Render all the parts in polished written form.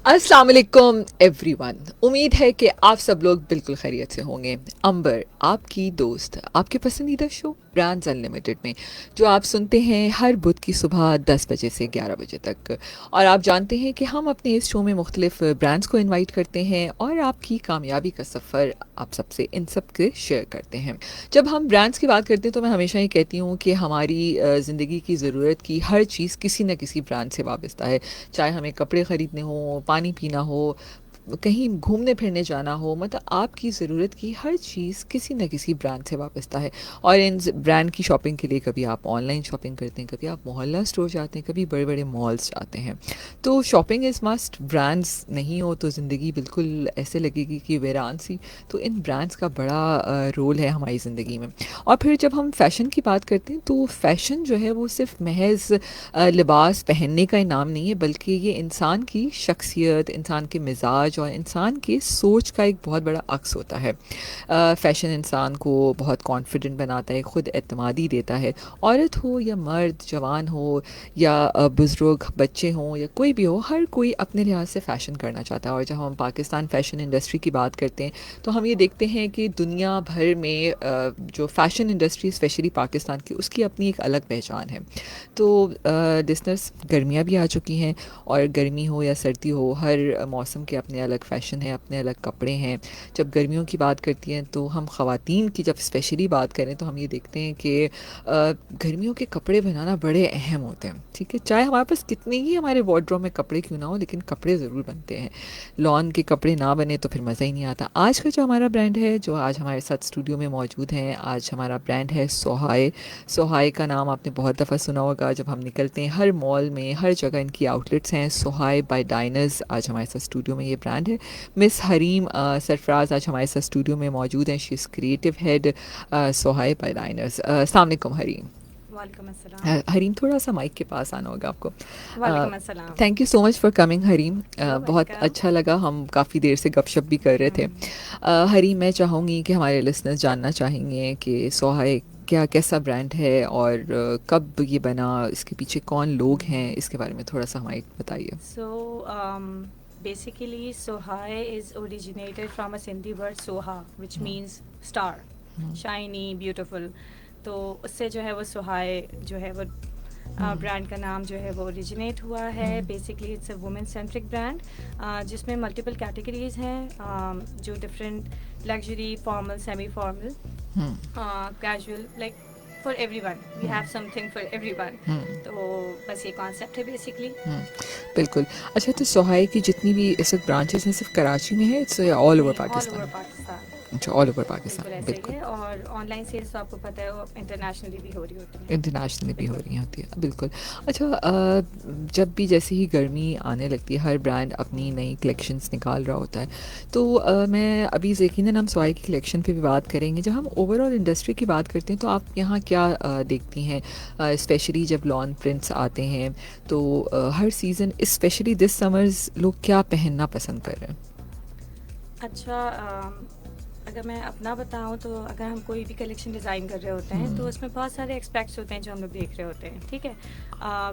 अस्सलाम वालेकुम एवरीवन। उम्मीद है कि आप सब लोग बिल्कुल खैरियत से होंगे। अंबर आपकी दोस्त आपके पसंदीदा शो ब्रांड्स अनलिमिटेड में जो आप सुनते हैं हर बुध की सुबह 10 बजे से 11 बजे तक। और आप जानते हैं कि हम अपने इस शो में मुख्तलिफ ब्रांड्स को इनवाइट करते हैं और आपकी कामयाबी का सफ़र आप सबसे इन सब के शेयर करते हैं। जब हम ब्रांड्स की बात करते हैं तो मैं हमेशा ये कहती हूँ कि हमारी ज़िंदगी की ज़रूरत की हर चीज़ किसी न किसी ब्रांड से वाबस्ता है। चाहे हमें कपड़े ख़रीदने हो, पानी पीना हो, कहीं घूमने फिरने जाना हो, मतलब आपकी ज़रूरत की हर चीज़ किसी न किसी ब्रांड से वाबस्ता है। और इन ब्रांड की शॉपिंग के लिए कभी आप ऑनलाइन शॉपिंग करते हैं, कभी आप मोहल्ला स्टोर जाते हैं, कभी बड़े बड़े मॉल्स जाते हैं। तो शॉपिंग इज़ मस्ट। ब्रांड्स नहीं हो तो ज़िंदगी बिल्कुल ऐसे लगेगी कि वीरान सी। तो इन ब्रांड्स का बड़ा रोल है हमारी ज़िंदगी में। और फिर जब हम फ़ैशन की बात करते हैं तो फ़ैशन जो है वो सिर्फ महज लिबास पहनने का ही नाम नहीं है, बल्कि ये इंसान की शख्सियत, इंसान के मिजाज और इंसान की सोच का एक बहुत बड़ा अक्स होता है। फ़ैशन इंसान को बहुत कॉन्फिडेंट बनाता है, ख़ुद एतमादी देता है। औरत हो या मर्द, जवान हो या बुज़ुर्ग, बच्चे हों या कोई भी हो, हर कोई अपने लिहाज से फ़ैशन करना चाहता है। और जब हम पाकिस्तान फ़ैशन इंडस्ट्री की बात करते हैं तो हम ये देखते हैं कि दुनिया भर में जो फ़ैशन इंडस्ट्री स्पेशली पाकिस्तान की, उसकी अपनी एक अलग पहचान है। तो लिसनर्स, गर्मियाँ भी आ चुकी हैं और गर्मी हो या सर्दी हो, हर मौसम के अपने अलग फ़ैशन हैं, अपने अलग कपड़े हैं। जब गर्मियों की बात करती हैं तो हम ख़वातीन की जब स्पेशली बात करें तो हम ये देखते हैं कि गर्मियों के कपड़े बनाना बड़े अहम होते हैं। ठीक है, चाहे हमारे पास कितने ही हमारे वार्डरोब में कपड़े क्यों ना हो, लेकिन कपड़े ज़रूर बनते हैं। लॉन के कपड़े ना बने तो फिर मज़ा ही नहीं आता। आज का जो हमारा ब्रांड है, जो आज हमारे साथ स्टूडियो में मौजूद हैं, आज हमारा ब्रांड है सोहाए। सोहाए का नाम आपने बहुत दफ़ा सुना होगा। जब हम निकलते हैं हर मॉल में, हर जगह इनकी आउटलेट्स हैं। सोहाए बाय डाइनर्स आज हमारे साथ स्टूडियो में ये ब्रांड है। मिस हरीम सरफराज आज हमारे साथ स्टूडियो में मौजूद हैं। She is creative head Sohay by Diners. अस्सलाम वालेकुम हरीम। वालेकुम अस्सलाम। हरीम, थोड़ा सा माइक के पास आना होगा आपको। वालेकुम अस्सलाम। Thank you so much for coming Hareem. You बहुत वेलकम। अच्छा लगा, हम काफ़ी देर से गपशप भी कर रहे थे। हरीम, मैं चाहूँगी कि हमारे लिसनर्स जानना चाहेंगे कि सोहाए क्या कैसा ब्रांड है और कब ये बना, इसके पीछे कौन लोग हैं, इसके बारे में थोड़ा सा हमें बताइए। सो basically sohai is originated from a Sindhi word soha which means star, shiny, beautiful. तो उससे जो है वो सोहाई जो है वो ब्रांड का नाम जो है वो ओरिजिनेट हुआ है। Basically it's a women centric brand जिसमें मल्टीपल कैटेगरीज हैं जो different luxury, formal, semi formal, casual, like for everyone we have something for everyone. तो बस ये कॉन्सेप्ट है बेसिकली। बिल्कुल। अच्छा, तो सोहाई की जितनी भी इस वक्त ब्रांचेस हैं सिर्फ कराची में है, इट्स ऑल ओवर नहीं, ऑल ओवर पाकिस्तान? पाकिस्तान। अच्छा, ऑल ओवर बिल्कुल पाकिस्तान, ऐसे ही बिल्कुल। है। और ऑनलाइन सेल्स तो आपको पता है वो इंटरनेशनली भी हो रही होती है। इंटरनेशनली भी हो बिल्कुल। रही होती है, बिल्कुल। अच्छा, जब भी जैसे ही गर्मी आने लगती है, हर ब्रांड अपनी नई कलेक्शंस निकाल रहा होता है। तो मैं अभी यकीनन हम सोहाई की कलेक्शन पे भी बात करेंगे। जब हम ओवरऑल इंडस्ट्री की बात करते हैं तो आप यहाँ क्या देखती हैं, स्पेशली जब लॉन प्रिंट्स आते हैं तो हर सीज़न स्पेशली दिस समर्स लोग क्या पहनना पसंद कर रहे हैं? अच्छा, अगर मैं अपना बताऊं तो अगर हम कोई भी कलेक्शन डिज़ाइन कर रहे होते हैं तो उसमें बहुत सारे एक्सपेक्ट्स होते हैं जो हम लोग देख रहे होते हैं। ठीक है,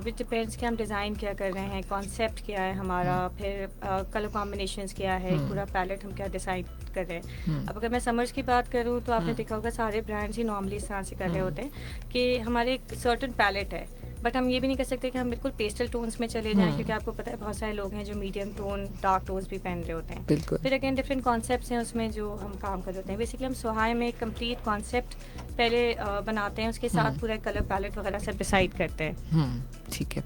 विच डिपेंड्स कि हम डिज़ाइन क्या कर रहे हैं, कॉन्सेप्ट क्या है हमारा, फिर कलर कॉम्बिनेशंस क्या है, पूरा पैलेट हम क्या डिसाइड कर रहे हैं। अब अगर मैं समर्स की बात करूं तो आपने देखा होगा सारे ब्रांड्स ही नॉर्मली इस तरह से कर रहे होते हैं कि हमारे एक सर्टन पैलेट है, बट हम ये भी नहीं कर सकते कि हम बिल्कुल पेस्टल टोन्स में चले जाएं, क्योंकि आपको पता है बहुत सारे लोग हैं जो मीडियम टोन, डार्क टोन्स भी पहन रहे होते हैं। बिल्कुल। फिर अगेन डिफरेंट कॉन्सेप्ट्स हैं उसमें जो हम काम कर रहे होते हैं। बेसिकली हम सोहाई में एक कंप्लीट कॉन्सेप्ट पहले बनाते हैं, उसके साथ पूरा कलर पैलेट वगैरह सब डिसाइड करते हैं। ठीक है।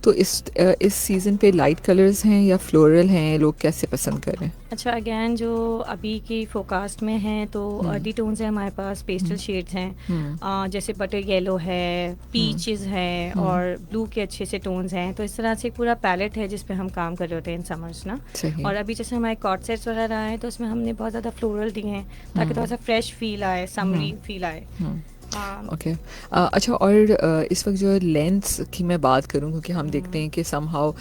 तो इस सीज़न पे लाइट कलर्स हैं या फ्लोरल हैं, लोग कैसे पसंद कर रहे हैं? अच्छा, अगेन जो अभी की फोकास्ट में हैं तो अर्ली टोन्स हैं हमारे पास, पेस्टल शेड्स हैं, जैसे बटर येलो है, पीचेस है और ब्लू के अच्छे से टोन्स हैं। तो इस तरह से पूरा पैलेट है जिस पे हम काम कर रहे होते हैं इन समर्स ना। सही। और अभी जैसे हमारे कॉर्ड सेट्स वगैरह आए तो उसमें हमने बहुत ज़्यादा फ्लोरल दिए हैं ताकि थोड़ा सा फ्रेश फील आए, समरी फील आए। ओके। अच्छा, और इस वक्त जो लेंथ्स की मैं बात करूं, क्योंकि हम देखते हैं कि समहाउ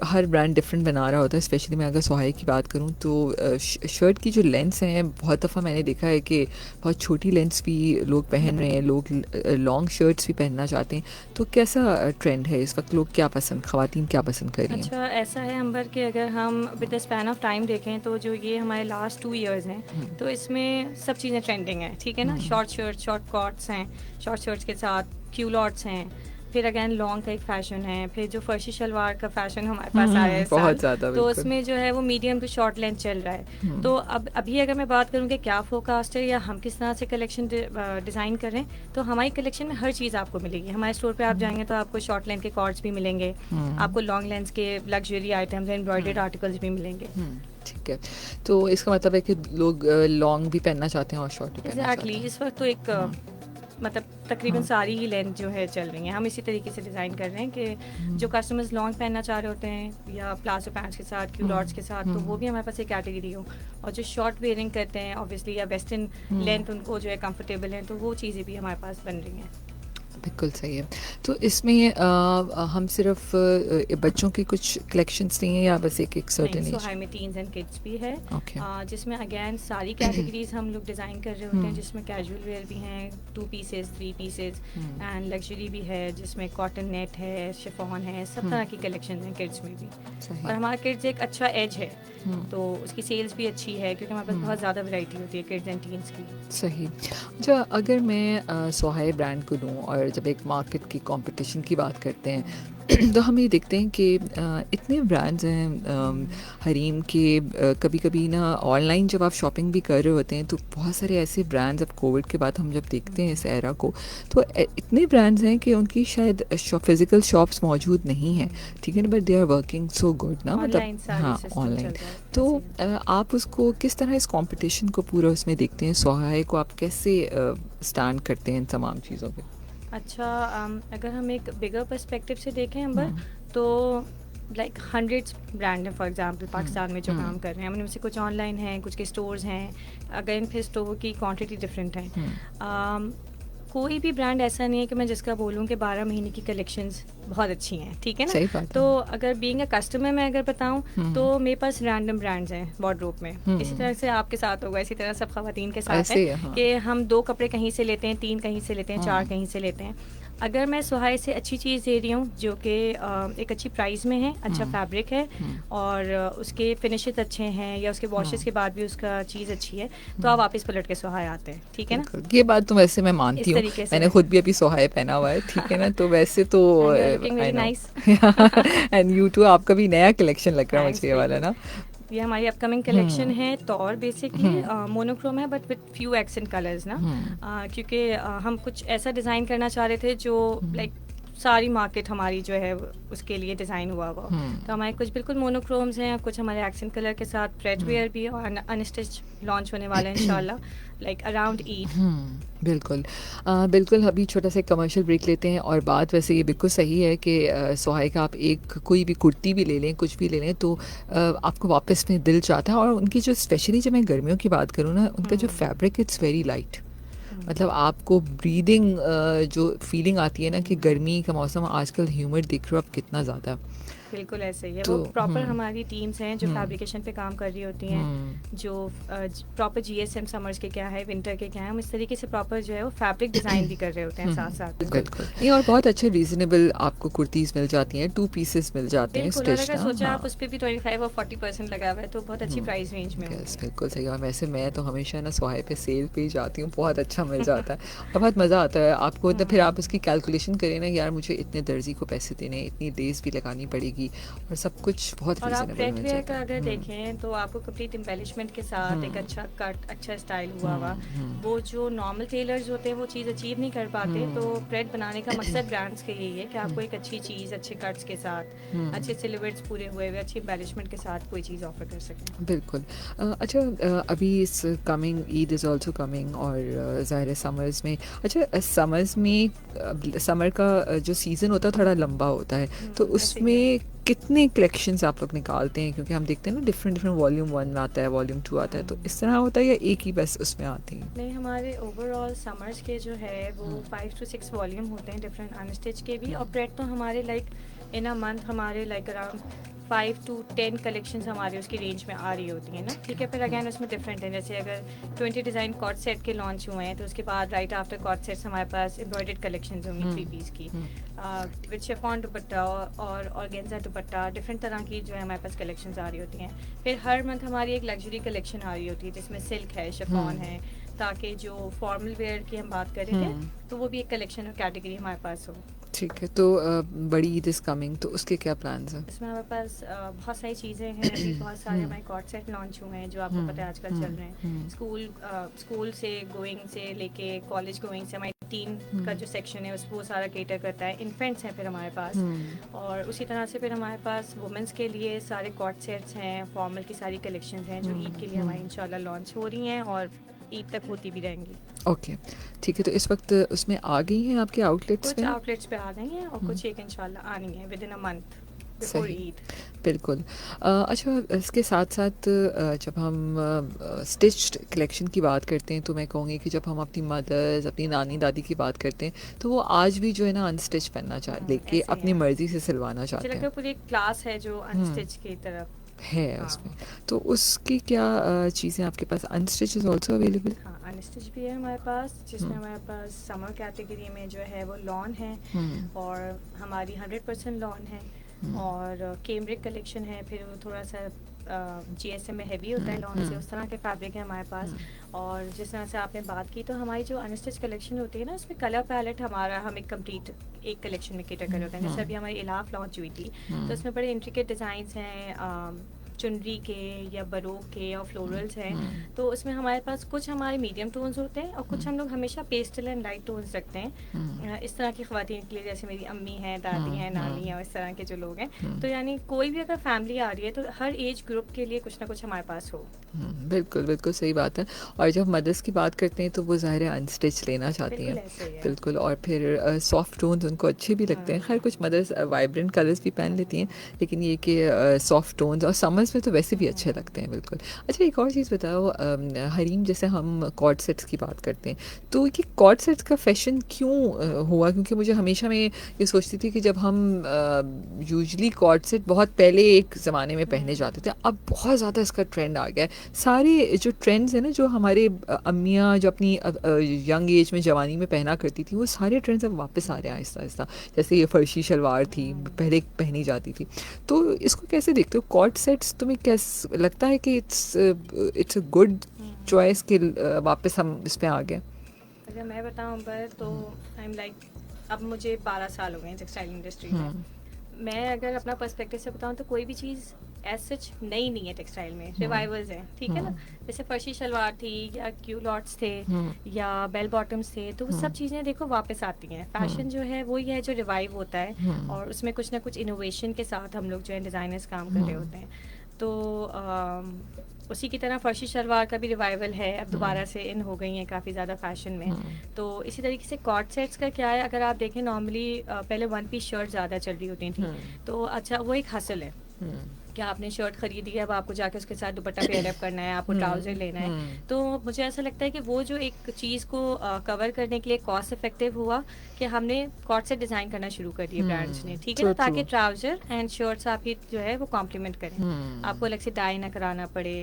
हर ब्रांड डिफरेंट बना रहा होता है। स्पेशली मैं अगर सोहाई की बात करूं तो शर्ट की जो लेंथ्स हैं, बहुत दफ़ा मैंने देखा है कि बहुत छोटी लेंथ्स भी लोग पहन रहे हैं, लोग लॉन्ग शर्ट्स भी पहनना चाहते हैं। तो कैसा ट्रेंड है इस वक्त, लोग क्या पसंद, ख़वातीन क्या पसंद कर रही हैं? अच्छा, ऐसा है अंबर कि अगर हम with the span of time देखें तो जो ये हमारे लास्ट 2 इयर्स हैं, तो इसमें सब चीज़ें ट्रेंडिंग हैं, ठीक है ना? शॉर्ट शर्ट, शॉर्ट कॉट्स हैं, शॉर्ट शर्ट्स के साथ क्यूलॉट्स हैं, फिर अगेन लॉन्ग का एक फ़ैशन है, फिर जो फर्शी शलवार का फ़ैशन हमारे पास आया है इस साल, बहुत ज़्यादा, तो बिल्कुल। उसमें जो है वो मीडियम टू शॉर्ट लेंथ चल रहा है। तो अब अभी अगर मैं बात करूँ कि क्या फोरकास्ट है या हम किस तरह से कलेक्शन डिज़ाइन कर रहे हैं, तो हमारी कलेक्शन में हर चीज़ आपको मिलेगी। हमारे स्टोर पे आप जाएंगे तो आपको शॉर्ट लेंथ के कॉर्ड्स भी मिलेंगे, आपको लॉन्ग लेंथ के लग्जरी आइटम्स, एम्ब्रॉयडर्ड आर्टिकल्स भी मिलेंगे। ठीक है, तो इसका मतलब है कि लोग लॉन्ग भी पहनना चाहते हैं और शॉर्ट भी पहनना एग्जैक्टली चाहते हैं। इस वक्त तो एक मतलब तकरीबन सारी ही लेंथ जो है चल रही हैं। हम इसी तरीके से डिज़ाइन कर रहे हैं कि जो कस्टमर्स लॉन्ग पहनना चाह रहे होते हैं या प्लाजो पैंट्स के साथ, क्यूलॉट्स के साथ, तो वो भी हमारे पास एक कैटेगरी हो। और जो शॉर्ट वेयरिंग करते हैं ऑब्वियसली, या वेस्टर्न लेंथ उनको जो है कंफर्टेबल है, तो वो चीज़ें भी हमारे पास बन रही हैं। बिल्कुल सही है। तो इसमें हम सिर्फ बच्चों की कुछ कलेक्शंस नहीं है, या बस एक एक सर्टेन नहीं, एज? सोहाई में टीन्स एंड किड्स भी है, ओके। जिसमें अगेन सारी कैटेगरीज हम लोग डिज़ाइन कर रहे होते हैं, जिसमें कैजुअल वेयर भी हैं, 2 पीसेस, 3 पीसेस, एंड लग्जरी भी है, जिसमें कॉटन नेट है, शिफॉन है, सब तरह की कलेक्शन है किड्स में भी। और हमारा किड्स एक अच्छा एज है, तो उसकी सेल्स भी अच्छी है, क्योंकि हमारे पास बहुत ज़्यादा वैरायटी होती है किड्स एंड टीन्स की। सही। अच्छा, अगर मैं सोहाई ब्रांड को लूँ और जब एक मार्केट की कंपटीशन की बात करते हैं तो हम ये देखते हैं कि इतने ब्रांड्स हैं हरीम के। कभी कभी ना ऑनलाइन जब आप शॉपिंग भी कर रहे होते हैं तो बहुत सारे ऐसे ब्रांड्स, अब कोविड के बाद हम जब देखते हैं इस एरा को, तो इतने ब्रांड्स हैं कि उनकी शायद फिजिकल शॉप्स मौजूद नहीं हैं, ठीक है ना, but they are working so good ना, ऑनलाइन मतलब सारी हाँ सिस्टम ऑनलाइन। चल रहा है तो ऐसे ही। आप उसको किस तरह, इस कंपटीशन को पूरा उसमें देखते हैं, सोहाई को आप कैसे स्टैंड करते हैं इन तमाम चीज़ों पे? अच्छा, अगर हम एक बिगर पर्सपेक्टिव से देखें अंबर, तो लाइक हंड्रेड्स ब्रांड हैं फॉर एग्जांपल पाकिस्तान में जो काम कर रहे हैं, उनमें से कुछ ऑनलाइन हैं, कुछ के स्टोर्स हैं, अगेन फिर स्टोर की क्वांटिटी डिफरेंट है। कोई भी ब्रांड ऐसा नहीं है कि मैं जिसका बोलूँ कि 12 महीने की कलेक्शंस बहुत अच्छी हैं, ठीक है ना? सही बात है। तो अगर बीइंग अ कस्टमर मैं अगर बताऊँ, तो मेरे पास रैंडम ब्रांड्स हैं वार्डरोब में। इसी तरह से आपके साथ होगा, इसी तरह सब खवातीन के साथ ऐसे ही है है, हाँ। कि हम 2 कपड़े कहीं से लेते हैं, 3 कहीं से लेते हैं, 4 कहीं से लेते हैं। अगर मैं सोहाई से अच्छी चीज़ दे रही हूँ जो कि एक अच्छी प्राइस में है, अच्छा फैब्रिक है, और उसके फिनिशेस अच्छे हैं, या उसके वॉशेस के बाद भी उसका चीज़ अच्छी है, तो आप वापस पलट के सोहाई आते हैं, ठीक है ना? बिल्कुल, ये बात तो वैसे मैं मानती इस हूँ। तरीके से मैंने है। खुद भी अभी सोहाई पहना हुआ है, ठीक है ना, तो वैसे तो And you are looking I very no. nice. And you too, आपका भी नया कलेक्शन लग रहा है थैंक्स, मुझे ये वाला ना। ये हमारी अपकमिंग कलेक्शन है, तौर बेसिकली मोनोक्रोम है but with few accent colours ना, क्योंकि हम कुछ ऐसा डिज़ाइन करना चाह रहे थे जो लाइक सारी मार्केट हमारी जो है उसके लिए डिज़ाइन हुआ हुआ। तो हमारे कुछ बिल्कुल मोनोक्रोम्स हैं, कुछ हमारे एक्सेंट कलर के साथ थ्रेड वेयर भी, और अनस्टिच लॉन्च होने वाला है इंशाल्लाह लाइक अराउंड ईद। बिल्कुल। बिल्कुल, अभी छोटा सा कमर्शियल ब्रेक लेते हैं। और बात वैसे ये बिल्कुल सही है कि सोहाई का आप एक कोई भी कुर्ती भी ले लें, कुछ भी ले लें, तो आपको वापस में दिल चाहता है। और उनकी जो स्पेशली जब मैं गर्मियों की बात करूँ ना, उनका जो फैब्रिक इट्स वेरी लाइट, मतलब आपको ब्रीदिंग जो फीलिंग आती है ना कि गर्मी का मौसम, आजकल ह्यूमिड देख रहे हो आप कितना ज़्यादा। बिल्कुल ऐसे ही है। तो वो प्रॉपर हमारी टीम्स हैं जो फैब्रिकेशन पे काम कर रही होती हैं, जो प्रॉपर जीएसएम समर्स के क्या है, विंटर के क्या है, हम इस तरीके से प्रॉपर जो है वो फैब्रिक डिज़ाइन भी कर रहे होते हैं साथ साथ। बिल्कुल नहीं, और बहुत अच्छे रीजनेबल आपको कुर्तीज़ मिल जाती हैं, 2 पीसेस मिल जाते हैं बिल्कुल, और स्टिच अगर ना। सोचा हाँ, आप उस पर भी 25 और 40% लगा हुआ है, तो बहुत अच्छी प्राइस रेंज में यस, होगी। बिल्कुल सही। और वैसे मैं तो हमेशा ना सोहाई पे सेल पे ही जाती हूँ, बहुत अच्छा मिल जाता है और बहुत मज़ा आता है आपको। तो फिर आप उसकी कैलकुलेशन करें ना, यार मुझे इतने दर्जी को पैसे देने, इतनी लेस भी लगानी पड़ेगी, और सब कुछ बहुत और आप रीजनेबल थ्रेड मिल वेयर जाता का है। अगर देखें तो आपको कंप्लीट एम्बेलिशमेंट के साथ एक अच्छा कट, अच्छा स्टाइल हुआ हुआ, वो जो नॉर्मल टेलर्स होते हैं वो चीज़ अचीव नहीं कर पाते। तो थ्रेड बनाने का मकसद ब्रांड्स का यही है कि आपको एक अच्छी चीज़, अच्छे कट्स के साथ, अच्छे सिलुएट्स पूरे हुए हुए, अच्छी एम्बेलिशमेंट के साथ कोई चीज़ ऑफर कर सकें। बिल्कुल। अच्छा, अभी इस coming Eid is also coming, और ज़ाहिर है समर्स में, अच्छा समर्स में समर का जो सीज़न होता है थोड़ा लंबा होता है, तो ऐसे ही है। उसमें कितने कलेक्शंस आप लोग निकालते हैं? क्योंकि हम देखते हैं ना डिफरेंट डिफरेंट वॉल्यूम 1 आता है, वॉल्यूम 2 आता है, तो इस तरह होता है या एक ही बस उसमें आती है? नहीं, हमारे ओवरऑल समर्स के जो है वो 5 to 6 वॉल्यूम होते हैं डिफरेंट अनस्टिच के भी, और ब्रेड तो हमारे लाइक इन अ मंथ हमारे लाइक अराउंड 5 to 10 कलेक्शंस हमारे उसकी रेंज में आ रही होती है ना, ठीक है। फिर अगैन उसमें डिफरेंट है, जैसे अगर 20 डिज़ाइन कॉर्ड सेट के लॉन्च हुए हैं तो उसके बाद राइट आफ्टर कॉर्ड सेट्स हमारे पास एम्ब्रॉयडर्ड कलेक्शन होंगी 3 पीस की विद शिफॉन दुपट्टा और ऑर्गेन्जा दुपट्टा, डिफरेंट तरह की जो है हमारे पास कलेक्शंस आ रही होती हैं। फिर हर मंथ हमारी एक लग्जरी कलेक्शन आ रही होती है जिसमें सिल्क है, शिफॉन है, ताकि जो फॉर्मल वेयर की हम बात कर रहे थे तो वो भी एक कलेक्शन और कैटेगरी हमारे पास हो। ठीक है, तो बड़ी ईद इज़ कमिंग, तो उसके क्या प्लान्स हैं? इसमें हमारे पास बहुत सारी चीज़ें हैं, अभी बहुत सारे हमारे कॉर्ड सेट लॉन्च हुए हैं जो आपको पता है आजकल चल रहे हैं। स्कूल से गोइंग से लेके कॉलेज गोइंग से हमारी टीन का जो सेक्शन है उस वो सारा केटर करता है। इन्फेंट्स हैं फिर हमारे पास, और उसी तरह से फिर हमारे पास वुमेंस के लिए सारे कॉर्ड सेट्स हैं, फॉर्मल की सारी कलेक्शंस हैं जो ईद के लिए हमारी इंशाल्लाह लॉन्च हो रही हैं और ईद तक होती भी रहेंगी। ओके, ठीक है, तो इस वक्त उसमें आ गई हैं आपके आउटलेट्स कुछ में? आउटलेट्स पे आ गई हैं और कुछ एक इंशाल्लाह आनी है with in a month before सही, ईद। बिल्कुल। अच्छा, इसके साथ-साथ जब हम स्टिच्ड कलेक्शन की बात करते हैं, तो मैं कहूँगी कि जब हम अपनी मदर्स, अपनी नानी-दादी की बात करते हैं, तो वो आज भी जो है ना अनस्टिच पहनना लेके ऐसे ही अपनी है, मर्ज़ी से सिलवाना मुझे चाहते लगता हैं। है पूरी एक क्लास है जो अनस्टिच की तरफ। है हाँ उसमें। तो उसकी क्या चीज़ें आपके पास अनस्टिच इज़ ऑल्सो अवेलेबल? हाँ, अनस्टिच भी है हमारे पास, जिसमें हमारे पास समर कैटेगरी में जो है वो लॉन है और हमारी 100% लॉन है, और कैमरिक कलेक्शन है, फिर वो थोड़ा सा जीएसएम में हैवी होता है लॉन से, उस तरह के फैब्रिक है हमारे पास। और जिस तरह से आपने बात की, तो हमारी जो अनस्टिच कलेक्शन होती है ना उसमें कलर पैलेट हमारा हम एक कंप्लीट एक कलेक्शन में कैटर कर होते हैं। जैसे अभी हमारी इलाफ लॉन्च हुई थी तो उसमें बड़े इंट्रिकेट डिज़ाइंस हैं चुनरी के या बरोक के और फ्लोरल्स हैं, तो उसमें हमारे पास कुछ हमारे मीडियम टोन्स होते हैं और कुछ हम लोग हमेशा पेस्टल एंड लाइट टोन्स रखते हैं इस तरह की ख़वातीन के लिए, जैसे मेरी अम्मी हैं, दादी हैं, नानी हैं, और इस तरह के जो लोग हैं। तो यानी कोई भी अगर फैमिली आ रही है तो हर एज ग्रुप के लिए कुछ ना कुछ हमारे पास हो। बिल्कुल, बिल्कुल सही बात है। और जब मदर्स की बात करते हैं तो वो ज़ाहिर है अनस्टिच लेना चाहती बिल्कुल हैं। ऐसे ही है। बिल्कुल, और फिर सॉफ्ट टोन्स उनको अच्छे भी लगते हैं। खैर कुछ मदर्स वाइब्रेंट कलर्स भी पहन लेती हैं, लेकिन ये कि सॉफ्ट टोन्स और समर्स में तो वैसे भी अच्छे लगते हैं, बिल्कुल। अच्छा, एक और चीज़ बताओ, हरीम, जैसे हम कॉर्ड सेट्स की बात करते हैं, तो ये कॉर्ड सेट्स का फ़ैशन क्यों हुआ? क्योंकि मुझे हमेशा मैं ये सोचती थी कि जब हम यूजुअली कॉर्ड सेट बहुत पहले एक ज़माने में पहने जाते थे, अब बहुत ज़्यादा इसका ट्रेंड आ गया है। सारे जो ट्रेंड्स हैं ना, जो हमारे अम्मियाँ जो अपनी यंग एज में जवानी में पहना करती थी, वो सारे ट्रेंड्स अब वापस आ रहे हैं आहिस्ता आहिस्ता। जैसे ये फर्शी शलवार थी, पहले पहनी जाती थी। तो इसको कैसे देखते हो? कॉर्ड सेट्स तुम्हें कैसे लगता है कि इट्स अ गुड चॉइस कि वापस हम इस पे आ गए? अगर मैं बताऊं पर तो आई एम लाइक, अब मुझे 12 साल हो गए हैं टेक्सटाइल इंडस्ट्री में। मैं अगर अपना पर्सपेक्टिव से बताऊं तो कोई भी चीज़ एज सच नई नहीं है टेक्सटाइल में, रिवाइवल्स हैं, ठीक है ना। जैसे फर्शी शलवार थी या क्यूलॉट्स थे या बेल बॉटम्स थे, तो वो सब चीज़ें देखो वापस आती हैं। फैशन जो है वही है जो रिवाइव होता है, और उसमें कुछ ना कुछ इनोवेशन के साथ हम लोग जो है डिज़ाइनर्स काम कर रहे होते हैं। तो उसी की तरह फर्शी शलवार का भी रिवाइवल है, अब दोबारा से इन हो गई हैं काफ़ी ज़्यादा फैशन में। तो इसी तरीके से कॉर्ड सेट्स का क्या है, अगर आप देखें नॉर्मली पहले वन पीस शर्ट ज़्यादा चल रही होती थी, तो अच्छा वो एक हसल है कि आपने शर्ट खरीदी है, अब आपको जाके उसके साथ दुपट्टा पेयर अप करना है, आपको ट्राउजर लेना है। तो मुझे ऐसा लगता है कि वो जो एक चीज़ को कवर करने के लिए कॉस्ट इफेक्टिव हुआ कि हमने कॉर्ड सेट डिज़ाइन करना शुरू कर दिए ब्रांड्स ने, ठीक है ना, ताकि ट्राउजर एंड शर्ट्स आपकी जो है वो कॉम्प्लीमेंट करें, आपको अलग से डाई ना कराना पड़े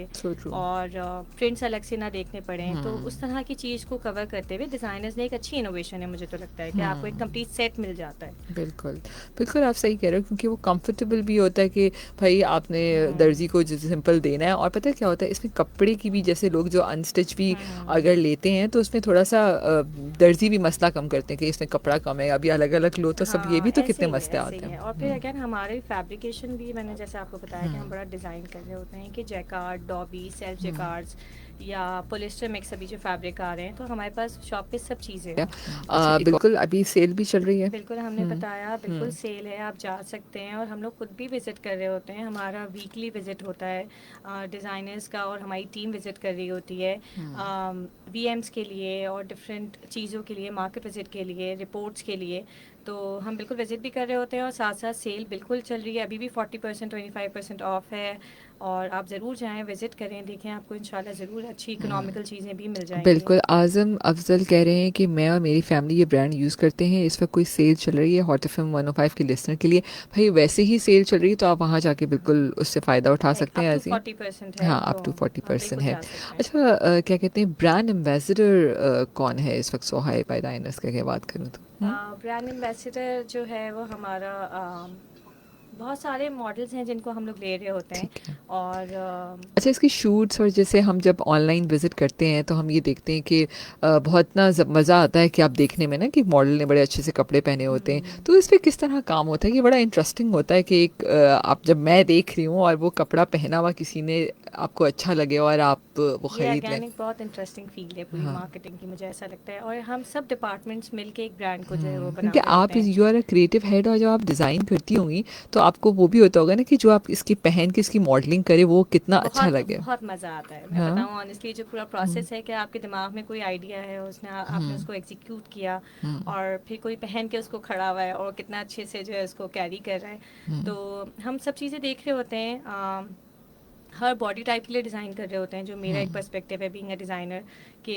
और प्रिंट्स अलग से ना देखने पड़े। तो उस तरह की चीज़ को कवर करते हुए डिज़ाइनर्स ने एक अच्छी इनोवेशन है, मुझे तो लगता है कि आपको एक कंप्लीट सेट मिल जाता है। बिल्कुल, बिल्कुल आप सही कह रहे हो, क्योंकि वो कंफर्टेबल भी होता है कि भाई आपने दर्जी को जो सिंपल देना है। और पता है क्या होता है इसमें, कपड़े की भी, जैसे लोग जो अनस्टिच भी अगर लेते हैं तो उसमें थोड़ा सा दर्जी भी मसला कम करते हैं कि इसमें कपड़ा कम है, अभी अलग अलग लो तो सब, ये भी तो कितने मसले आते हैं। और फिर अगेन हमारे फैब्रिकेशन भी, मैंने जैसे आपको बताया कि हम बड़ा डिज़ाइन कर रहे होते हैं कि जैकार्ड, डॉबी, सेल्फ जैकार्ड्स या पोलिस्टर मिक्स अभी जो फैब्रिक आ रहे हैं, तो हमारे पास शॉप पे सब चीज़ें हैं। बिल्कुल, अभी सेल भी चल रही है। बिल्कुल, हमने बताया, बिल्कुल सेल है, आप जा सकते हैं, और हम लोग खुद भी विज़िट कर रहे होते हैं। हमारा वीकली विज़िट होता है डिज़ाइनर्स का, और हमारी टीम विज़िट कर रही होती है वीएम्स के लिए और डिफरेंट चीज़ों के लिए, मार्केट विज़िट के लिए, रिपोर्ट्स के लिए। तो हम बिल्कुल विज़िट भी कर रहे होते हैं और साथ-साथ सेल बिल्कुल चल रही है। अभी भी 40% 25% ऑफ है और आप ज़रूर जाएँ, विज़िट करें, देखें, आपको इंशाल्लाह ज़रूर अच्छी इकोनॉमिकल चीज़ें भी मिल जाएँगी। बिल्कुल, आज़म अफ़ज़ल कह रहे हैं कि मैं और मेरी फैमिली ये ब्रांड यूज़ करते हैं, इस वक़्त कोई सेल चल रही है हॉट एफ़एम 105 के लिसनर के लिए। भई वैसे ही सेल चल रही है तो आप वहाँ जाके बिल्कुल उससे फ़ायदा उठा लाइक सकते अप हैं टू ऐसे ही। 40% है, हाँ, तो अप टू आप 40% बिल्कुल है। जा सकते हैं। अच्छा क्या कहते हैं ब्रांड एम्बेसडर कौन है इस वक़्त सोहाई बाय डाइनर्स का अगर बात करूँ तो? ब्रांड एम्बेसडर जो है वो हमारा बहुत सारे मॉडल्स हैं जिनको हम लोग ले रहे होते हैं ठीक है। और अच्छा इसकी शूट्स और जैसे हम जब ऑनलाइन विज़िट करते हैं तो हम ये देखते हैं कि बहुत ना मज़ा आता है कि आप देखने में ना कि मॉडल ने बड़े अच्छे से कपड़े पहने होते हैं तो इस पे किस तरह काम होता है ये बड़ा इंटरेस्टिंग होता है कि एक आप जब मैं देख रही हूँ और वो कपड़ा पहना हुआ किसी ने आपको अच्छा लगे और आप वो ये ख़रीद लें। अगेन एक बहुत इंटरेस्टिंग फील्ड है पूरी हाँ। मार्केटिंग की, मुझे ऐसा लगता है, और हम सब डिपार्टमेंट्स मिलके एक ब्रांड को जो है वो बना क्योंकि रहे होते आप हैं। You are a creative head और जब आप डिज़ाइन करती होंगी तो आपको वो भी होता होगा ना कि जो आप इसकी पहन के इसकी मॉडलिंग करें वो कितना अच्छा बहुत लगे। बहुत मज़ा आता है, मैं हाँ। बताऊँ ऑनेस्टली, जो पूरा प्रोसेस है कि आपके दिमाग में कोई आइडिया है, उसने आपने उसको एग्जीक्यूट किया और फिर कोई पहन के उसको खड़ा हुआ है और कितना अच्छे से जो है उसको कैरी कर रहा है। तो हम सब चीज़ें देख रहे होते हैं, हर बॉडी टाइप के लिए डिज़ाइन कर रहे होते हैं, जो मेरा एक पर्सपेक्टिव है बीइंग अ डिज़ाइनर, कि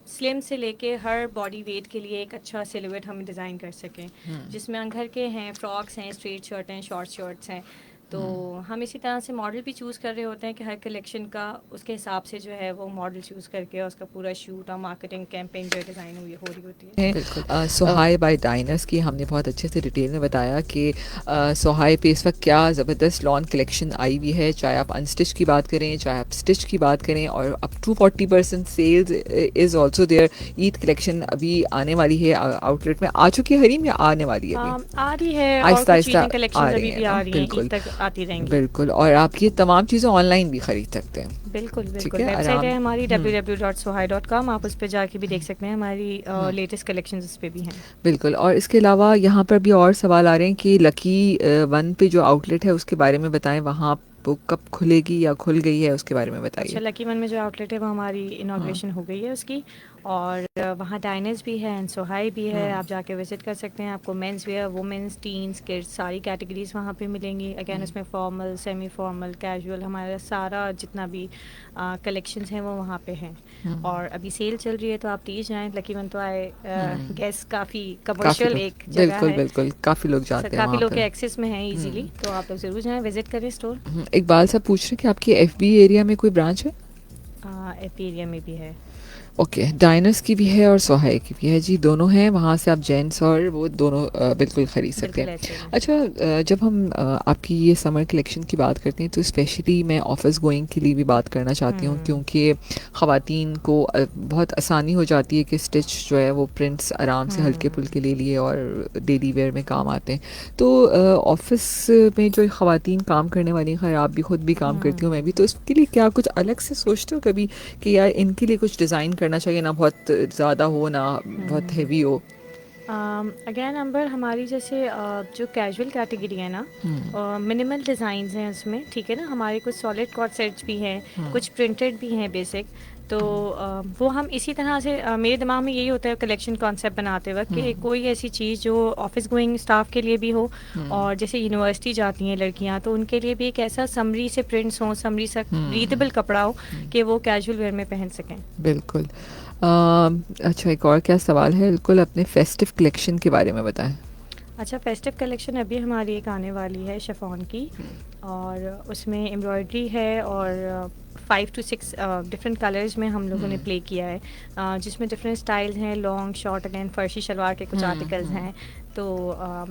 स्लिम से लेके हर बॉडी वेट के लिए एक अच्छा सिलुएट हम डिज़ाइन कर सकें, जिसमें घर के हैं, फ्रॉक्स हैं, स्ट्रेट शर्ट हैं, शॉर्ट शर्ट्स हैं। तो हम इसी तरह से मॉडल भी चूज़ कर रहे होते हैं कि हर कलेक्शन का उसके हिसाब से जो है वो मॉडल चूज़ करके उसका पूरा शूट और मार्केटिंग कैंपेन जो डिज़ाइन हुई हो रही होती है। बिल्कुल सोहाई बाय डाइनर्स की हमने बहुत अच्छे से डिटेल में बताया कि सोहाई पे इस वक्त क्या ज़बरदस्त लॉन कलेक्शन आई हुई है, चाहे आप अनस्टिच की बात करें चाहे आप स्टिच की बात करें, और up to 40% sales is also there. Eid collection अभी आने वाली है, आउटलेट में आ चुकी है हरीम या आने वाली है अभी? आ रही है और आहिस्ता कुछ आहिस्ता चीज़ें आ कलेक्शंस रही अभी हैं भी ना, आ रही हैं, ईद बिल्कुल तक आती रहेंगी। बिल्कुल, और आप ये तमाम चीज़ें ऑनलाइन भी ख़रीद सकते हैं। बिल्कुल ठीक बिल्कुल, है वेबसाइट है आराम। हमारी www.sohai.com, आप उस पे जाके भी देख सकते हैं, हमारी लेटेस्ट कलेक्शंस उस पे भी हैं। बिल्कुल, और इसके अलावा यहाँ पर भी और सवाल आ रहे हैं कि लकी वन पे जो आउटलेट है उसके बारे में बताएं, वहाँ वो कब खुलेगी या खुल गई है उसके बारे में अच्छा, बताइए। लकी वन में जो आउटलेट है वो हमारी हाँ। इनाग्रेशन हो गई है उसकी, और वहाँ डाइनर्स भी है एंड सोहाई भी है, आप जाके विजिट कर सकते हैं। आपको men's wear, women's, teens, kids सारी कैटेगरीज वहाँ पे मिलेंगी। अगेन उसमें फॉर्मल, सेमी फॉर्मल, कैजुअल, हमारा सारा जितना भी कलेक्शंस हैं वो वहाँ पे हैं। और अभी सेल चल रही है तो आप प्लीज़ जाएँ, लकी वन तो आए गैस काफ़ी काफ़ी कमर्शियल लोग, एक जगह बिल्कुल है, बिल्कुल काफ़ी लोग जाते हैं काफ़ी वहाँ लोग के पर। एक्सेस में है इजीली, तो आप लोग ज़रूर जाएँ, विजिट करें स्टोर। इकबाल साहब पूछ रहे हैं कि आपकी एफबी एरिया में कोई ब्रांच है? एपी एरिया में भी है। ओके, डाइनर्स की भी है और सोहाई की भी है जी, दोनों हैं, वहाँ से आप जेंट्स और वो दोनों बिल्कुल ख़रीद सकते बिल्कुल हैं। ऐसे ही। अच्छा जब हम आपकी ये समर कलेक्शन की बात करते हैं तो स्पेशली मैं ऑफिस गोइंग के लिए भी बात करना चाहती हूँ, क्योंकि ख़वातीन को बहुत आसानी हो जाती है कि स्टिच जो है वो प्रिंट्स आराम से हल्के फुल्के ले लिए और डेली वेयर में काम आते हैं। तो ऑफिस में जो ख़वातीन काम करने वाली हैं, खैर आप भी खुद भी काम करती हूँ, मैं भी, तो इसके लिए क्या कुछ अलग से सोचते हो कभी कि यार इनके लिए कुछ डिज़ाइन करना चाहिए, ना बहुत ज़्यादा हो ना बहुत हैवी हो? अगेन अंबर, हमारी जैसे जो कैजुअल कैटेगरी है ना, मिनिमल डिज़ाइंस हैं उसमें, ठीक है ना, हमारे कुछ सॉलिड कॉर्ड सेट्स भी हैं, कुछ प्रिंटेड भी हैं बेसिक। तो वो हम इसी तरह से मेरे दिमाग में यही होता है कलेक्शन कॉन्सेप्ट बनाते वक्त कि कोई ऐसी चीज़ जो ऑफिस गोइंग स्टाफ के लिए भी हो, और जैसे यूनिवर्सिटी जाती हैं लड़कियां, तो उनके लिए भी एक ऐसा समरी से प्रिंट्स हो, समरी सा ब्रीदेबल कपड़ा हो कि वो कैजुअल वेयर में पहन सकें। बिल्कुल। अच्छा एक और क्या सवाल है, बिल्कुल अपने फेस्टिव कलेक्शन के बारे में बताएं। अच्छा, फेस्टिव कलेक्शन अभी हमारी एक आने वाली है शिफॉन की, और उसमें एम्ब्रॉयडरी है और 5 to 6 डिफरेंट कलर्स में हम लोगों ने प्ले किया है, जिसमें डिफरेंट स्टाइल्स हैं, लॉन्ग, शॉर्ट, अगेन फर्शी शलवार के कुछ आर्टिकल्स हैं। तो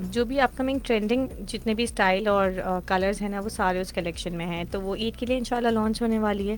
जो भी अपकमिंग ट्रेंडिंग जितने भी स्टाइल और कलर्स हैं ना, वो सारे उस कलेक्शन में हैं, तो वो ईद के लिए इंशाल्लाह लॉन्च होने वाली है।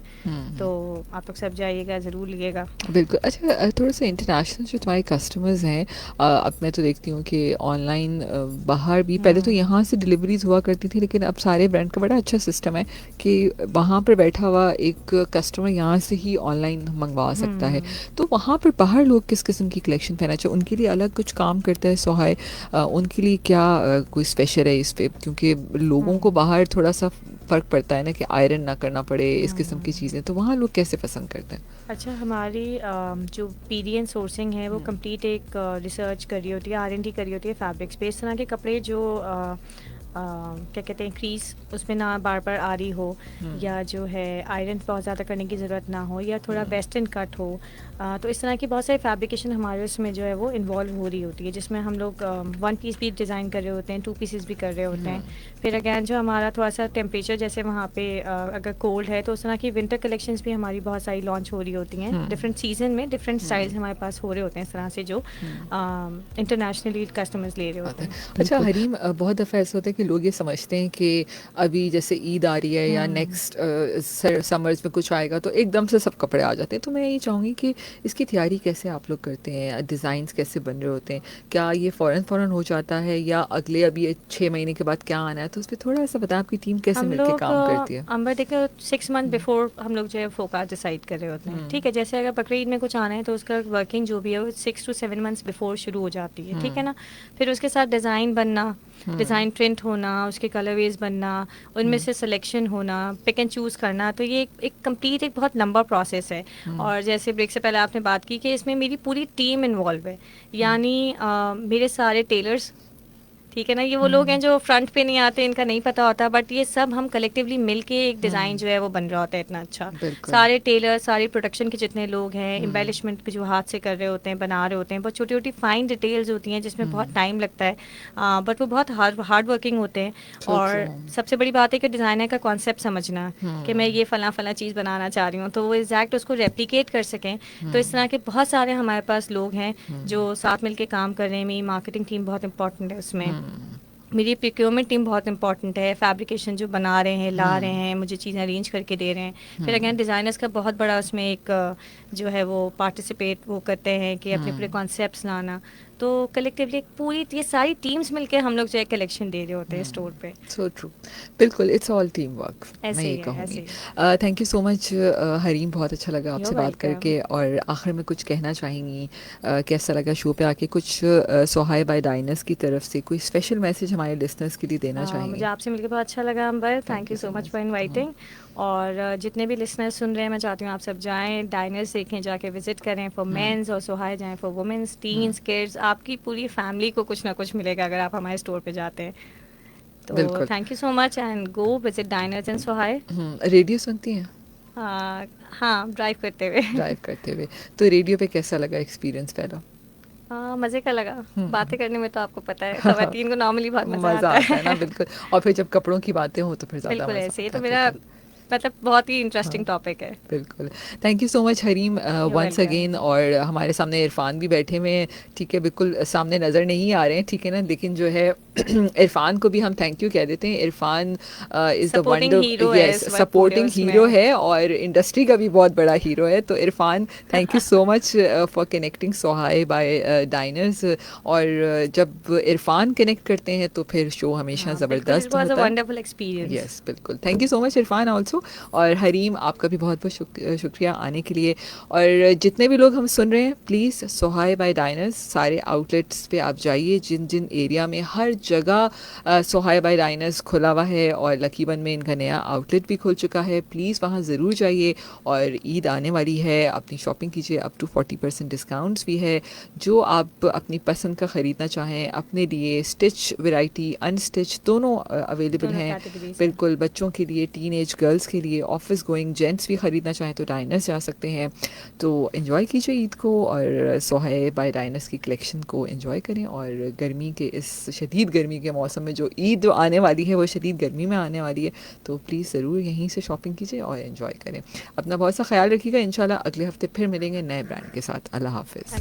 तो आप लोग सब जाइएगा, ज़रूर लिएगा। बिल्कुल। अच्छा थोड़ा सा इंटरनेशनल जो तुम्हारे कस्टमर्स हैं, अब मैं तो देखती हूँ कि ऑनलाइन बाहर भी पहले तो यहाँ से डिलीवरीज हुआ करती थी, लेकिन अब सारे ब्रांड का बड़ा अच्छा सिस्टम है कि वहाँ पर बैठा हुआ एक कस्टमर यहाँ से ही ऑनलाइन मंगवा सकता है। तो वहाँ पर बाहर लोग किस किस्म की कलेक्शन पहना चाहिए, उनके लिए अलग कुछ काम करता है सोहाई, उनके लिए क्या कोई स्पेशल है इस पे, क्योंकि लोगों को बाहर थोड़ा सा फ़र्क पड़ता है ना कि आयरन ना करना पड़े, इस किस्म की चीज़ें, तो वहाँ लोग कैसे पसंद करते हैं? अच्छा, हमारी जो पीडीएन सोर्सिंग है वो कंप्लीट एक रिसर्च करी होती है, आर&डी करी होती है फैब्रिक्स पे। इस तरह के कपड़े जो क्या कहते हैं, क्रीज उसमें ना बार बार आ रही हो, या जो है आयरन बहुत ज़्यादा करने की ज़रूरत ना हो, या थोड़ा वेस्टर्न कट हो, तो इस तरह की बहुत सारी फैब्रिकेशन हमारे उसमें जो है वो इन्वॉल्व हो रही होती है, जिसमें हम लोग वन पीस भी डिज़ाइन कर रहे होते हैं, टू पीसेस भी कर रहे होते हैं। फिर अगैन जो हमारा थोड़ा सा टेम्परेचर जैसे वहाँ पे अगर कोल्ड है तो उस तरह की विंटर कलेक्शंस भी हमारी बहुत सारी लॉन्च हो रही होती हैं। डिफरेंट सीजन में डिफरेंट स्टाइल्स हमारे पास हो रहे होते हैं, इस तरह से जो इंटरनेशनली कस्टमर्स ले रहे होते आता है। हैं। अच्छा हरीम, बहुत दफ़ा ऐसा होता है कि लोग ये समझते हैं कि अभी जैसे ईद आ रही है या नेक्स्ट समर्स में कुछ आएगा तो एकदम से सब कपड़े आ जाते हैं, तो मैं ये चाहूँगी कि इसकी तैयारी कैसे आप लोग करते हैं, डिज़ाइंस कैसे बन रहे होते हैं, क्या ये फ़ौरन हो जाता है या अगले अभी 6 महीने के बाद क्या आना है, तो उस पर थोड़ा सा बताएं आपकी टीम कैसे हम मिलके लोग काम करती है? अंबर देखो 6 मंथ बिफोर हम लोग जो है फोकास्ट डिसाइड कर रहे होते हैं। ठीक है, जैसे अगर बकरीद में कुछ आना है तो उसका वर्किंग जो भी है वो 6 to 7 months बिफोर शुरू हो जाती है। ठीक है ना, फिर उसके साथ डिज़ाइन बनना, डिज़ाइन प्रिंट होना, उसके कलरवेज बनना, उनमें से सिलेक्शन होना, पिक एंड चूज़ करना, तो ये एक कंप्लीट एक बहुत लंबा प्रोसेस है। और जैसे ब्रेक से पहले आपने बात की कि इसमें मेरी पूरी टीम इन्वॉल्व है, यानी मेरे सारे टेलर्स, ठीक है ना, ये वो लोग हैं जो फ्रंट पे नहीं आते, इनका नहीं पता होता, बट ये सब हम कलेक्टिवली मिलके एक डिज़ाइन जो है वो बन रहा होता है इतना अच्छा। बिल्कुल। सारे टेलर, सारे प्रोडक्शन के जितने लोग हैं, एम्बेलिशमेंट जो हाथ से कर रहे होते हैं, बना रहे होते हैं, बहुत छोटी छोटी फाइन डिटेल्स होती हैं जिसमें बहुत टाइम लगता है, बट वो बहुत हार्ड वर्किंग होते हैं। और सबसे बड़ी बात है कि डिज़ाइनर का कॉन्सेप्ट समझना, कि मैं ये फला फला चीज़ बनाना चाह रही हूँ, तो वो एग्जैक्ट उसको रेप्लिकेट कर सकें। तो इस तरह के बहुत सारे हमारे पास लोग हैं जो साथ मिलके काम कर रहे हैं। मेरी मार्केटिंग टीम बहुत इंपॉर्टेंट है उसमें, मेरी प्रोक्योरमेंट टीम बहुत इंपॉर्टेंट है, फैब्रिकेशन जो बना रहे हैं, ला रहे हैं, मुझे चीज़ें अरेंज करके दे रहे हैं। फिर अगेन डिज़ाइनर्स का बहुत बड़ा उसमें एक जो है वो पार्टिसिपेट वो करते हैं कि अपने पूरे कॉन्सेप्ट्स लाना। तो कलेक्टिवली एक पूरी ये सारी टीम्स मिलकर हम लोग जो है कलेक्शन दे रहे होते हैं स्टोर पे। सो ट्रू, बिल्कुल, इट्स ऑल टीम वर्क, मैं ऐसे ये ही है, कहूँगी। ऐसे ही। Thank you so much Hareem, बहुत अच्छा लगा आपसे बात वेलकम। करके। और आखिर में कुछ कहना चाहेंगी, कैसा लगा शो पे आके, कुछ सोहाय बाय डाइनर्स की तरफ से कोई स्पेशल मैसेज हमारे लिसनर्स के लिए देना मुझे चाहेंगे? आपसे मिलकर बहुत अच्छा लगा Ambar, thank you so much for inviting. और जितने भी लिसनर्स सुन रहे हैं, मैं चाहती हूँ आप सब जाएं, डाइनर्स देखें, जाके विजिट करें फॉर मेंस, और सोहाय जाएं फॉर वुमेन्स, टीन्स, किड्स, आपकी पूरी फैमिली को कुछ ना कुछ मिलेगा अगर आप हमारे स्टोर पे जाते हैं। तो बिल्कुल। Thank you so much and go visit Diners and Sohay. Radio सुनती हैं? हाँ, ड्राइव करते हुए। ड्राइव करते हुए, तो रेडियो पे कैसा लगा एक्सपीरियंस पहला? मज़े का लगा, बातें करने में तो आपको पता है खवातीन को नॉर्मली बहुत मज़ा मज़ा आता आता है ना, है। बिल्कुल। और फिर जब कपड़ों की बातें हों तो फिर ज़्यादा बिल्कुल मज़ा ऐसे, ये आता तो है, मेरा बिल्कुल। मतलब बहुत ही इंटरेस्टिंग टॉपिक है। बिल्कुल। Thank you so much Hareem, You're once welcome. Again. और हमारे सामने इरफान भी बैठे हुए हैं, ठीक है, बिल्कुल सामने नज़र नहीं आ रहे हैं, ठीक है ना, लेकिन जो है इरफान को भी हम थैंक यू कह देते हैं। Irfan is the supporting wonder, hero है यस, इस वक्त पूरे सपोर्टिंग हीरो उसमें। है और इंडस्ट्री का भी बहुत बड़ा हीरो है। तो Irfan, thank you so much for connecting Sohay by Diners. और जब इरफान कनेक्ट करते हैं तो फिर शो हमेशा बिल्कुल, इट ज़बरदस्त वाज अ होता है। Wonderful experience. यस, बिल्कुल। Thank you so much Irfan also. और हरीम, आपका भी बहुत बहुत शुक्रिया आने के लिए। और जितने भी लोग हम सुन रहे हैं, प्लीज़ सोहाय बाय डाइनर्स सारे आउटलेट्स पे आप जाइए, जिन जिन एरिया में, हर जगह सोहाय बाय डाइनर्स खुला हुआ है। और लकीवन में इनका नया आउटलेट भी खुल चुका है, प्लीज़ वहाँ ज़रूर जाइए। और ईद आने वाली है, अपनी शॉपिंग कीजिए, अप टू 40% डिस्काउंट्स भी है। जो आप अपनी पसंद का ख़रीदना चाहें अपने लिए, स्टिच वैरायटी, अनस्टिच दोनों अवेलेबल दोनों हैं। कैटेगरीज हैं। बिल्कुल, बच्चों के लिए, टीनेज गर्ल्स के लिए, ऑफिस गोइंग जेंट्स भी ख़रीदना चाहें तो डाइनर्स जा सकते हैं। तो एंजॉय कीजिए ईद को, और सोहाय बाय डाइनर्स की कलेक्शन को एंजॉय करें। और गर्मी के, इस शदीद गर्मी के मौसम में, जो ईद आने वाली है वो शदीद गर्मी में आने वाली है, तो प्लीज़ ज़रूर यहीं से शॉपिंग कीजिए और एंजॉय करें। अपना बहुत सा ख्याल रखिएगा। इंशाल्लाह अगले हफ्ते फिर मिलेंगे नए ब्रांड के साथ। अल्लाह हाफ़िज़।